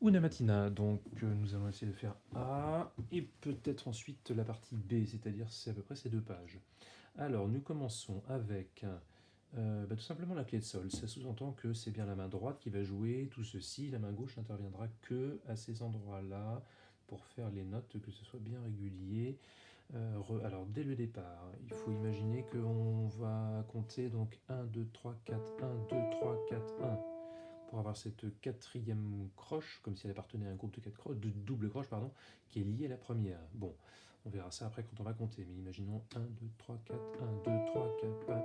Una mattina, donc nous allons essayer de faire A et peut-être ensuite la partie B, c'est-à-dire c'est à peu près ces deux pages. Alors nous commençons avec tout simplement la clé de sol. Ça sous-entend que c'est bien la main droite qui va jouer tout ceci, la main gauche n'interviendra que à ces endroits-là pour faire les notes, que ce soit bien régulier. Alors dès le départ, il faut imaginer qu'on va compter donc 1, 2, 3, 4, 1, 2, 3, 4, 1 pour avoir cette quatrième croche, comme si elle appartenait à un groupe de quatre croches, de double croche, pardon, qui est liée à la première. Bon, on verra ça après quand on va compter, mais imaginons 1, 2, 3, 4, 1, 2, 3, 4, 1.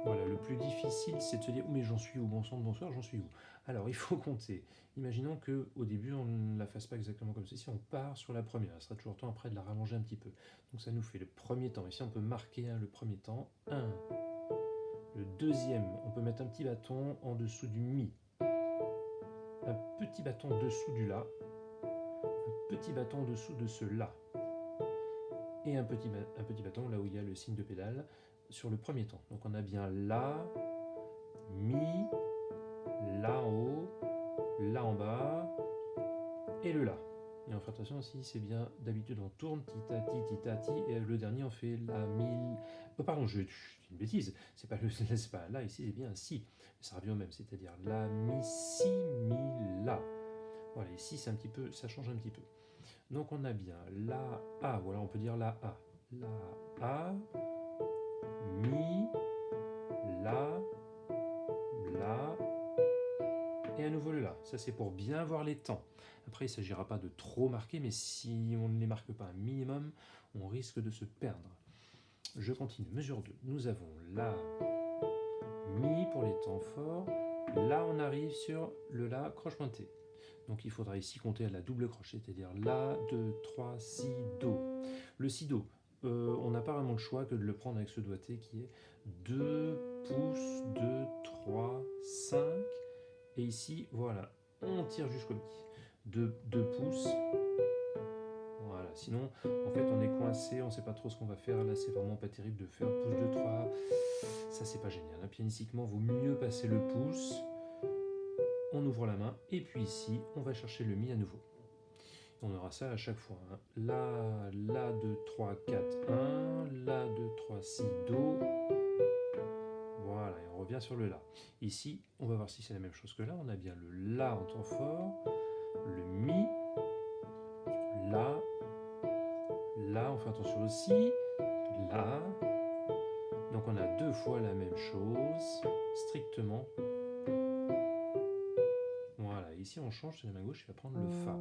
Voilà, le plus difficile, c'est de se dire, mais j'en suis où, bon sang de bonsoir, j'en suis où? Alors, il faut compter. Imaginons qu'au début, on ne la fasse pas exactement comme ceci, on part sur la première, il sera toujours temps après de la rallonger un petit peu. Donc ça nous fait le premier temps, ici on peut marquer le premier temps, 1. Le deuxième, on peut mettre un petit bâton en dessous du Mi, un petit bâton en dessous du La, un petit bâton en dessous de ce La, et un petit bâton là où il y a le signe de pédale sur le premier temps. Donc on a bien La, Mi, La en haut, La en bas, et le La. Et on fait attention aussi, c'est bien, d'habitude on tourne, ti-ta-ti, et le dernier on fait La, Mi... Oh, pardon, je dis une bêtise, c'est pas un La ici, c'est bien un Si. Ça revient au même, c'est-à-dire La, Mi, Si, Mi, La. Voilà, ici c'est un petit peu, ça change un petit peu. Donc on a bien La, A, voilà, on peut dire La A. La A, Mi, La, La, et à nouveau le La. Ça c'est pour bien voir les temps. Après il ne s'agira pas de trop marquer, mais si on ne les marque pas un minimum, on risque de se perdre. Je continue, mesure 2. Nous avons La, Mi pour les temps forts. Là on arrive sur le La croche pointée. Donc il faudra ici compter à la double croche, c'est-à-dire La, 2, 3, Si, Do. Le Si, Do, on n'a pas vraiment le choix que de le prendre avec ce doigté qui est 2 pouces, 2, 3, 5. Et ici, voilà, on tire jusqu'au Mi. 2 pouces. Voilà, sinon, en fait, on est coincé, on ne sait pas trop ce qu'on va faire. Là, c'est vraiment pas terrible de faire pouce 2, 3. Ça, c'est pas génial. Pianistiquement, vaut mieux passer le pouce. On ouvre la main, et puis ici, on va chercher le Mi à nouveau. On aura ça à chaque fois. La, 2, 3, 4, 1. La, 2, 3, Si, Do. Voilà, et on revient sur le La. Ici, on va voir si c'est la même chose que là. On a bien le La en temps fort, le Mi, La, La, on fait attention aussi, La. Donc on a deux fois la même chose, strictement. Voilà, ici on change, c'est la main gauche qui va prendre le Fa.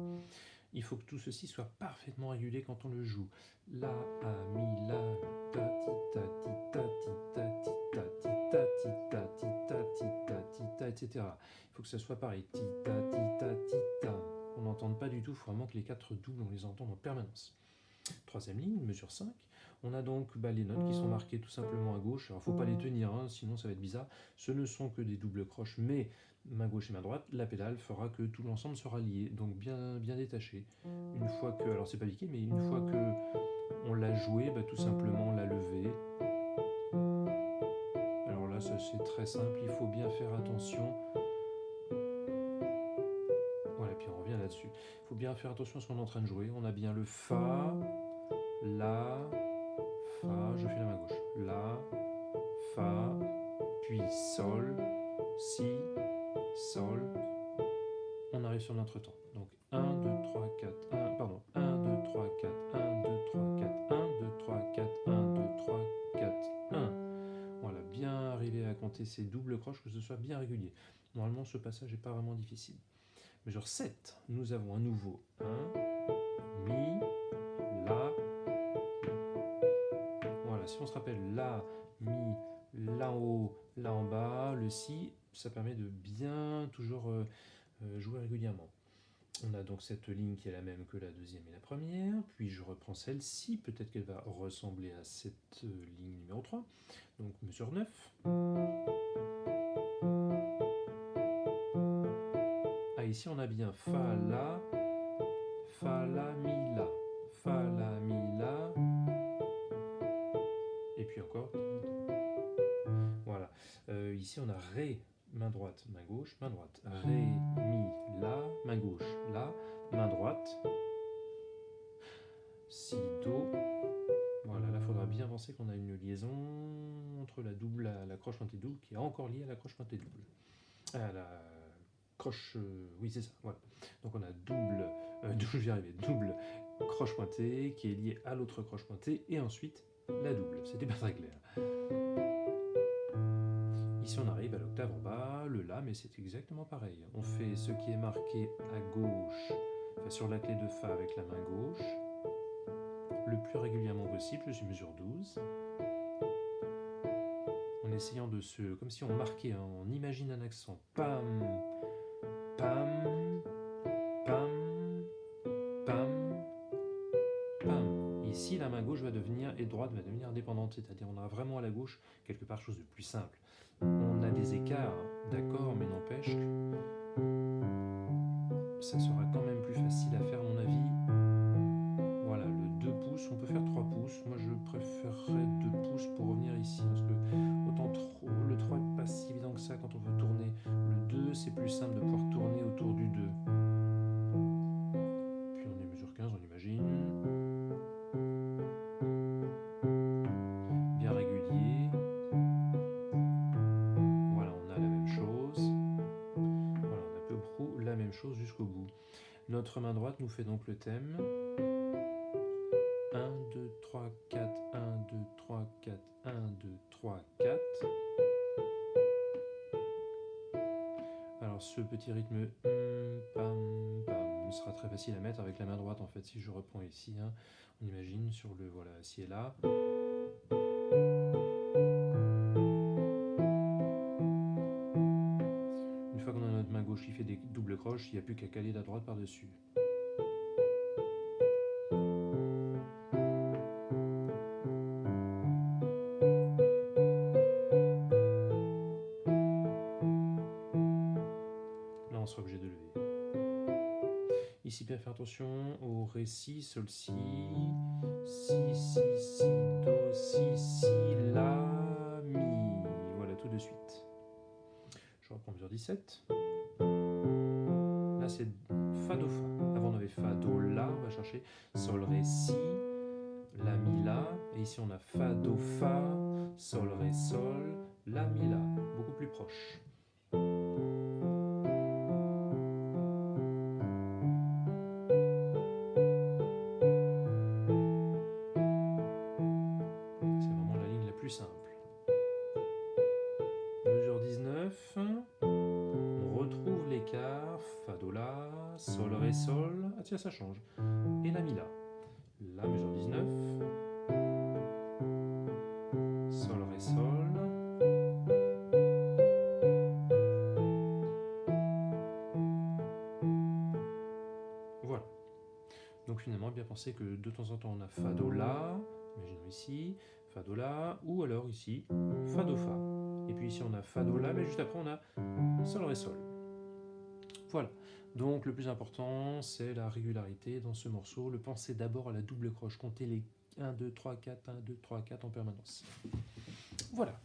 Il faut que tout ceci soit parfaitement régulier quand on le joue. La, A, Mi, La, ta, ti, ta, ti, ta, ti, ta, ti, ta, ti, ta, ti, ta, ti, ta, ti, ta, ti, ta, etc. Il faut que ça soit pareil. Ti, ta, ti, ta, ti, ta. On n'entende pas du tout, il faut vraiment que les quatre doubles, on les entende en permanence. Troisième ligne, mesure 5. On a donc les notes qui sont marquées tout simplement à gauche. Alors il ne faut pas les tenir, sinon ça va être bizarre. Ce ne sont que des doubles croches, mais main gauche et main droite, la pédale fera que tout l'ensemble sera lié, donc bien détaché. Une fois que, alors c'est pas piqué, mais une fois que on l'a joué, tout simplement la lever. Alors là, ça c'est très simple, il faut bien faire attention. Voilà, puis on revient là-dessus. Il faut bien faire attention à ce qu'on est en train de jouer. On a bien le Fa, La, Fa, je fais la main gauche. La, Fa, puis Sol, Si, Sol. On arrive sur notre temps. Donc 1, 2, 3, 4, 1, pardon, 1, 2, 3, 4, 1, 2, 3, 4, 1, 2, 3, 4, 1, 2, 3, 4, 1. Voilà, bien arriver à compter ces doubles croches, que ce soit bien régulier. Normalement, ce passage n'est pas vraiment difficile. Mesure 7, nous avons à nouveau 1, Mi, La. Voilà, si on se rappelle La, Mi, La en haut, La en bas, le Si, ça permet de bien toujours jouer régulièrement. On a donc cette ligne qui est la même que la deuxième et la première, puis je reprends celle-ci, peut-être qu'elle va ressembler à cette ligne numéro 3, donc mesure 9. Ah, ici on a bien Fa, La, Mi, La, Fa, La, Mi, La, et puis encore. Voilà, ici on a Ré, main droite, main gauche, main droite, Ré, Mi, La, main gauche là, main droite, si, do. Voilà, là il faudra bien penser qu'on a une liaison entre la croche pointée double qui est encore liée à la croche pointée double. À la croche, oui c'est ça, voilà. Donc on a double croche pointée qui est liée à l'autre croche pointée et ensuite la double. C'était pas très clair. Ici on arrive à l'octave en bas, le La, mais c'est exactement pareil. On fait ce qui est marqué à gauche, enfin sur la clé de Fa avec la main gauche, le plus régulièrement possible, je mesure 12. En essayant de se... comme si on marquait, hein, on imagine un accent. Pam, pam, pam, pam, pam. Ici, la main gauche va devenir, et droite va devenir indépendante, c'est-à-dire on a vraiment à la gauche quelque part chose de plus simple. On a des écarts d'accords, mais n'empêche que ça sera quand même plus facile à faire, à mon avis. Voilà, le 2 pouces, on peut faire 3 pouces. Moi, je préférerais 2 pouces pour revenir ici, parce que autant le 3 n'est pas si évident que ça quand on veut tourner. Le 2, c'est plus simple de pouvoir tourner autour du 2. Puis on est mesure 15, on imagine. Bien régulier. Voilà, on a la même chose. Voilà, on a à peu près la même chose jusqu'au bout. Notre main droite nous fait donc le thème. 1, 2, 3, 4, 1, 2, 3, 4, 1, 2, 3, 4. Alors ce petit rythme pam, pam, sera très facile à mettre avec la main droite en fait. Si je reprends ici, hein, on imagine sur le voilà, si et là. Une fois qu'on a notre main gauche qui fait des doubles croches, il n'y a plus qu'à caler la droite par-dessus. Là on sera obligé de lever. Ici, bien faire attention au Ré, Si, Sol, Si, Si, Si, Si, Do, Si, Si, La, Mi. Voilà, tout de suite. Je reprends mesure 17. Là, c'est Fa, Do, Fa. Avant, on avait Fa, Do, La. On va chercher Sol, Ré, Si, La, Mi, La. Et ici, on a Fa, Do, Fa, Sol, Ré, Sol, La, Mi, La. Beaucoup plus proche. Plus simple. Mesure 19, on retrouve l'écart, Fa, Do, La, Sol, Ré, Sol, ah tiens ça change, et La, Mi, La. La mesure 19, Sol, Ré, Sol, voilà. Donc finalement bien penser que de temps en temps on a Fa, Do, La, imaginons ici, Fa, Do, La, ou alors ici, Fa, Do, Fa. Et puis ici on a Fa, Do, La, mais juste après on a Sol, Ré, Sol. Voilà, donc le plus important c'est la régularité dans ce morceau, le penser d'abord à la double croche, compter les 1, 2, 3, 4, 1, 2, 3, 4 en permanence. Voilà.